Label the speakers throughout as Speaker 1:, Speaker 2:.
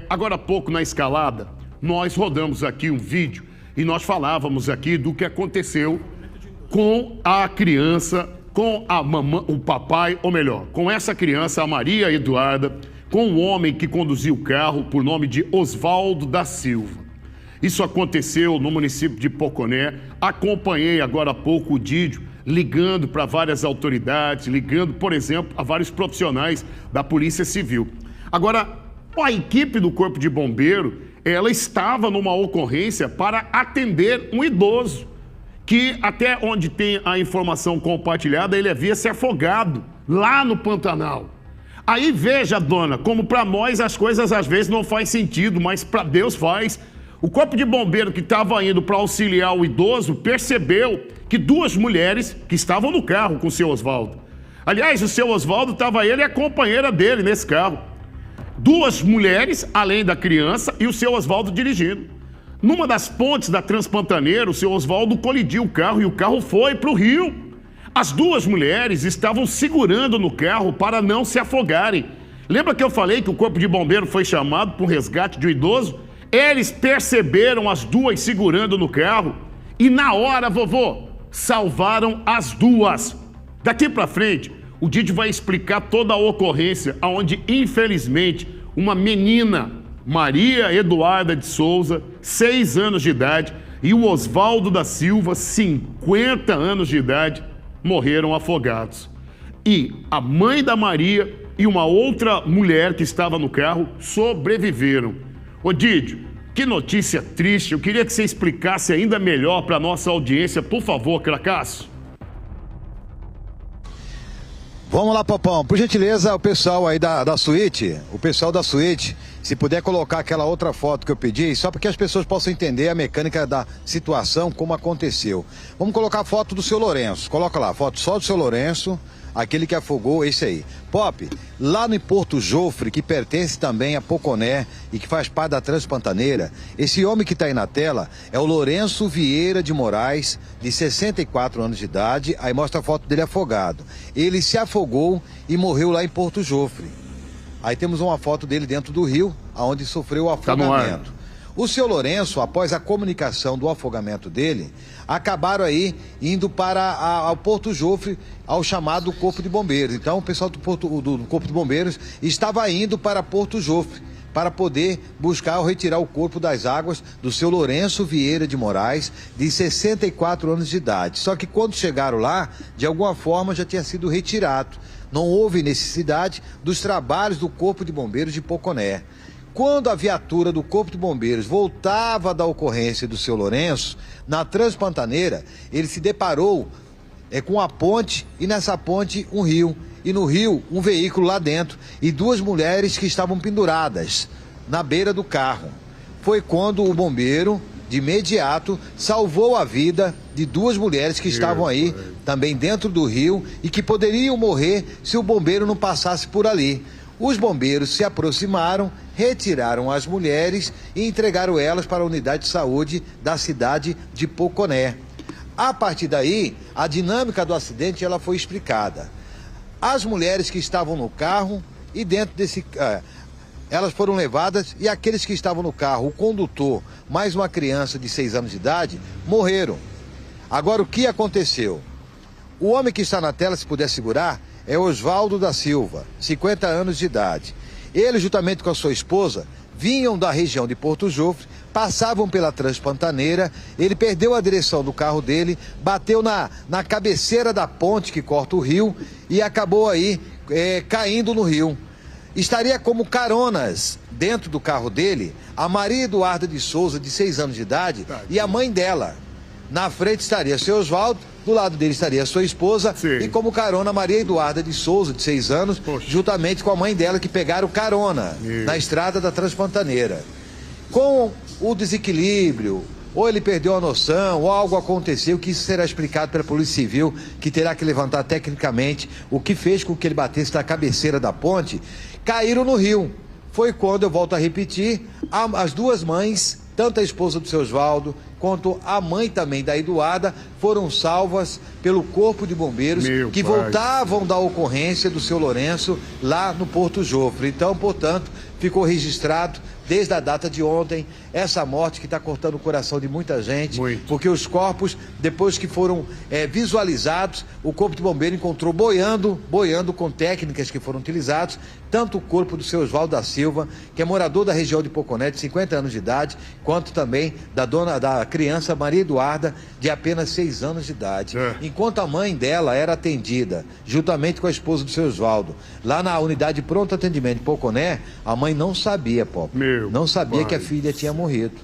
Speaker 1: Agora há pouco, na escalada, nós rodamos aqui um vídeo e nós falávamos aqui do que aconteceu com a criança, com a mamãe, o papai, ou melhor, com essa criança, a Maria Eduarda, com o homem que conduziu o carro por nome de Oswaldo da Silva. Isso aconteceu no município de Poconé. Acompanhei agora há pouco o vídeo, ligando para várias autoridades, ligando, por exemplo, a vários profissionais da Polícia Civil. Agora, a equipe do Corpo de Bombeiro, ela estava numa ocorrência para atender um idoso, que até onde tem a informação compartilhada, ele havia se afogado lá no Pantanal. Aí veja, dona, como para nós as coisas às vezes não faz sentido, mas para Deus faz. O Corpo de Bombeiro que estava indo para auxiliar o idoso percebeu que duas mulheres que estavam no carro com o seu Oswaldo. Aliás, o seu Oswaldo estava ele e a companheira dele nesse carro. Duas mulheres, além da criança, e o seu Oswaldo dirigindo. Numa das pontes da Transpantaneira, o seu Oswaldo colidiu o carro e o carro foi para o rio. As duas mulheres estavam segurando no carro para não se afogarem. Lembra que eu falei que o Corpo de Bombeiro foi chamado para o resgate de um idoso? Eles perceberam as duas segurando no carro e na hora, vovô, salvaram as duas. Daqui para frente, o Didi vai explicar toda a ocorrência onde, infelizmente, uma menina, Maria Eduarda de Souza, 6 anos de idade, e o Oswaldo da Silva, 50 anos de idade, morreram afogados. E a mãe da Maria e uma outra mulher que estava no carro sobreviveram. Ô Didi, que notícia triste. Eu queria que você explicasse ainda melhor para a nossa audiência, por favor, Cracasso.
Speaker 2: Vamos lá, Popão. Por gentileza, o pessoal aí da suíte, se puder colocar aquela outra foto que eu pedi, só para que as pessoas possam entender a mecânica da situação, como aconteceu. Vamos colocar a foto do seu Lourenço. Coloca lá, a foto só do seu Lourenço, aquele que afogou, esse aí. Pop, lá no Porto Jofre, que pertence também a Poconé e que faz parte da Transpantaneira, esse homem que está aí na tela é o Lourenço Vieira de Moraes, de 64 anos de idade, aí mostra a foto dele afogado. Ele se afogou e morreu lá em Porto Jofre. Aí temos uma foto dele dentro do rio, onde sofreu o afogamento. O seu Lourenço, após a comunicação do afogamento dele, acabaram aí indo ao Porto Jofre, ao chamado Corpo de Bombeiros. Então o pessoal do Corpo de Bombeiros estava indo para Porto Jofre para poder buscar ou retirar o corpo das águas do seu Lourenço Vieira de Moraes, de 64 anos de idade. Só que quando chegaram lá, de alguma forma já tinha sido retirado. Não houve necessidade dos trabalhos do Corpo de Bombeiros de Poconé. Quando a viatura do Corpo de Bombeiros voltava da ocorrência do seu Lourenço, na Transpantaneira, ele se deparou com a ponte e nessa ponte um rio. E no rio, um veículo lá dentro e duas mulheres que estavam penduradas na beira do carro. Foi quando o bombeiro, de imediato, salvou a vida de duas mulheres que estavam aí também dentro do rio e que poderiam morrer se o bombeiro não passasse por ali. Os bombeiros se aproximaram, retiraram as mulheres e entregaram elas para a unidade de saúde da cidade de Poconé. A partir daí, a dinâmica do acidente ela foi explicada. As mulheres que estavam no carro e dentro desse... elas foram levadas e aqueles que estavam no carro, o condutor, mais uma criança de 6 anos de idade, morreram. Agora, o que aconteceu? O homem que está na tela, se puder segurar, é Oswaldo da Silva, 50 anos de idade. Ele, juntamente com a sua esposa, vinham da região de Porto Jofre, passavam pela Transpantaneira, ele perdeu a direção do carro dele, bateu na cabeceira da ponte que corta o rio e acabou aí caindo no rio. Estaria como caronas dentro do carro dele a Maria Eduarda de Souza, de 6 anos de idade, e a mãe dela. Na frente estaria seu Oswaldo, do lado dele estaria a sua esposa. Sim. E como carona Maria Eduarda de Souza, de 6 anos, juntamente com a mãe dela, que pegaram carona na estrada da Transpantaneira. Com o desequilíbrio, ou ele perdeu a noção, ou algo aconteceu, que isso será explicado pela Polícia Civil, que terá que levantar tecnicamente o que fez com que ele batesse na cabeceira da ponte, caíram no rio. Foi quando, eu volto a repetir, as duas mães, tanto a esposa do seu Oswaldo quanto a mãe também da Eduarda, foram salvas pelo Corpo de Bombeiros, voltavam da ocorrência do seu Lourenço lá no Porto Jofre. Então, portanto, ficou registrado desde a data de ontem, essa morte que está cortando o coração de muita gente, porque os corpos, depois que foram visualizados, o Corpo de Bombeiro encontrou boiando com técnicas que foram utilizadas, tanto o corpo do seu Oswaldo da Silva, que é morador da região de Poconé, de 50 anos de idade, quanto também da criança Maria Eduarda, de apenas 6 anos de idade. Enquanto a mãe dela era atendida, juntamente com a esposa do seu Oswaldo, lá na unidade de pronto atendimento de Poconé, a mãe não sabia, não sabia que a filha tinha morrido.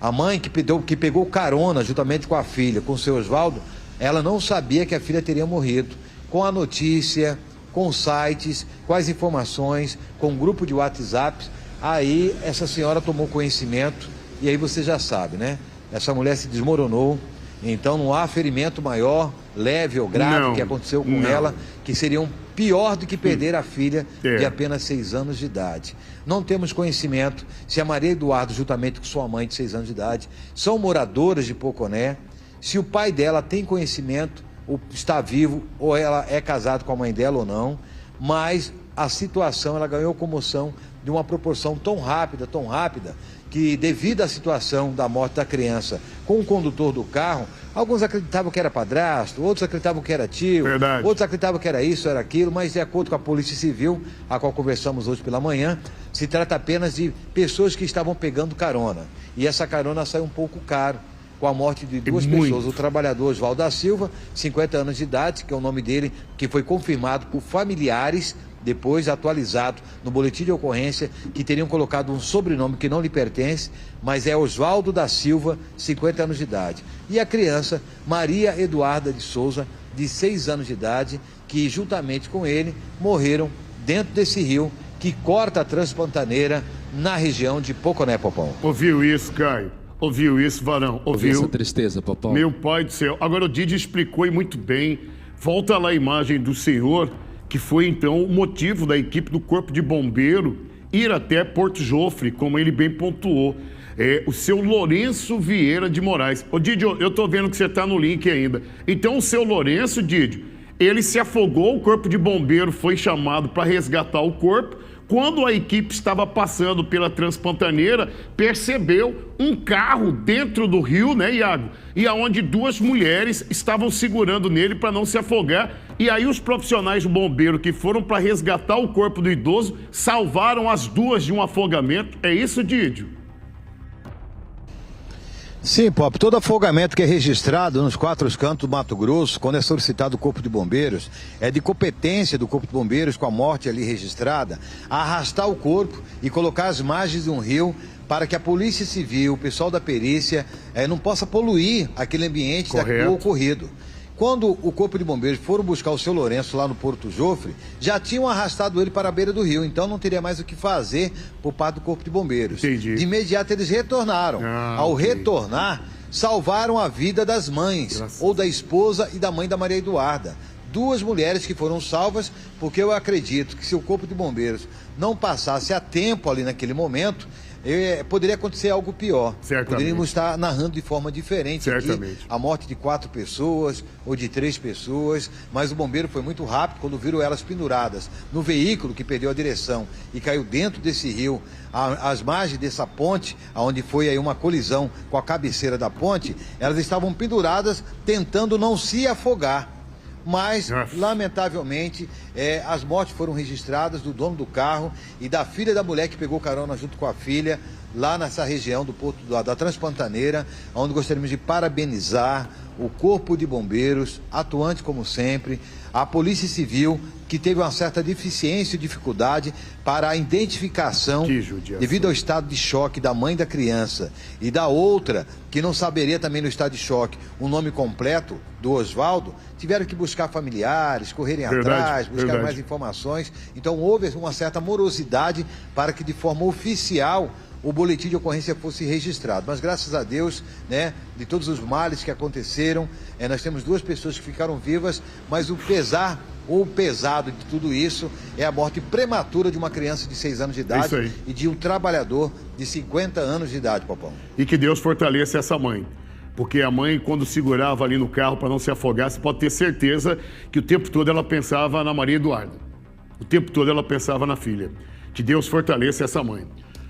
Speaker 2: A mãe que pegou carona juntamente com a filha, com o seu Oswaldo, ela não sabia que a filha teria morrido. Com a notícia, com sites, com as informações, com um grupo de WhatsApp, aí essa senhora tomou conhecimento e aí você já sabe, né? Essa mulher se desmoronou, então não há ferimento maior, leve ou grave que aconteceu com ela, que seriam pior do que perder a filha de apenas 6 anos de idade. Não temos conhecimento se a Maria Eduarda, juntamente com sua mãe de 6 anos de idade, são moradoras de Poconé, se o pai dela tem conhecimento, ou está vivo, ou ela é casada com a mãe dela ou não, mas a situação, ela ganhou comoção de uma proporção tão rápida, que devido à situação da morte da criança com o condutor do carro, alguns acreditavam que era padrasto, outros acreditavam que era tio, outros acreditavam que era isso, era aquilo, mas de acordo com a Polícia Civil, a qual conversamos hoje pela manhã, se trata apenas de pessoas que estavam pegando carona. E essa carona saiu um pouco caro, com a morte de 2 pessoas. O trabalhador Oswaldo da Silva, 50 anos de idade, que é o nome dele, que foi confirmado por familiares, depois atualizado no boletim de ocorrência, que teriam colocado um sobrenome que não lhe pertence, mas é Oswaldo da Silva, 50 anos de idade. E a criança, Maria Eduarda de Souza, de 6 anos de idade, que juntamente com ele morreram dentro desse rio que corta a Transpantaneira na região de Poconé, Popão.
Speaker 1: Ouviu isso, Caio? Ouviu isso, Varão? Ouviu?
Speaker 3: Essa tristeza, Popão.
Speaker 1: Meu pai do céu. Agora o Didi explicou e muito bem. Volta lá a imagem do senhor, que foi então o motivo da equipe do Corpo de Bombeiro ir até Porto Jofre, como ele bem pontuou. O seu Lourenço Vieira de Moraes. Ô Didi, eu tô vendo que você tá no link ainda. Então o seu Lourenço, Didi, ele se afogou, o Corpo de Bombeiro foi chamado para resgatar o corpo. Quando a equipe estava passando pela Transpantaneira, percebeu um carro dentro do rio, né, Iago? E aonde 2 mulheres estavam segurando nele para não se afogar. E aí os profissionais do bombeiro que foram para resgatar o corpo do idoso salvaram as 2 de um afogamento. É isso, Didio?
Speaker 2: Sim, Pop, todo afogamento que é registrado nos 4 cantos do Mato Grosso, quando é solicitado o Corpo de Bombeiros, é de competência do Corpo de Bombeiros, com a morte ali registrada, arrastar o corpo e colocar as margens de um rio para que a Polícia Civil, o pessoal da perícia, não possa poluir aquele ambiente do ocorrido. Quando o Corpo de Bombeiros foram buscar o seu Lourenço lá no Porto Jofre, já tinham arrastado ele para a beira do rio, então não teria mais o que fazer por parte do Corpo de Bombeiros.
Speaker 1: Entendi.
Speaker 2: De imediato eles retornaram. Ao retornar, salvaram a vida das mães, ou da esposa e da mãe da Maria Eduarda. 2 mulheres que foram salvas, porque eu acredito que se o Corpo de Bombeiros não passasse a tempo ali naquele momento, poderia acontecer algo pior.
Speaker 1: Certamente.
Speaker 2: Poderíamos estar narrando de forma diferente aqui a morte de 4 pessoas ou de 3 pessoas, mas o bombeiro foi muito rápido quando viram elas penduradas no veículo que perdeu a direção e caiu dentro desse rio, às margens dessa ponte, onde foi aí uma colisão com a cabeceira da ponte. Elas estavam penduradas tentando não se afogar. Mas, lamentavelmente, as mortes foram registradas do dono do carro e da filha da mulher que pegou carona junto com a filha, lá nessa região do Porto da Transpantaneira, onde gostaríamos de parabenizar o Corpo de Bombeiros, atuante como sempre, a Polícia Civil, que teve uma certa deficiência e dificuldade para a identificação, devido ao estado de choque da mãe da criança e da outra, que não saberia também no estado de choque o nome completo do Oswaldo, tiveram que buscar familiares, correrem atrás, buscar mais informações. Então houve uma certa morosidade para que de forma oficial o boletim de ocorrência fosse registrado. Mas graças a Deus, né, de todos os males que aconteceram, nós temos 2 pessoas que ficaram vivas, mas o pesar ou o pesado de tudo isso é a morte prematura de uma criança de 6 anos de idade e de um trabalhador de 50 anos de idade, Popão.
Speaker 1: E que Deus fortaleça essa mãe. Porque a mãe, quando segurava ali no carro para não se afogar, você pode ter certeza que o tempo todo ela pensava na Maria Eduarda. O tempo todo ela pensava na filha. Que Deus fortaleça essa mãe.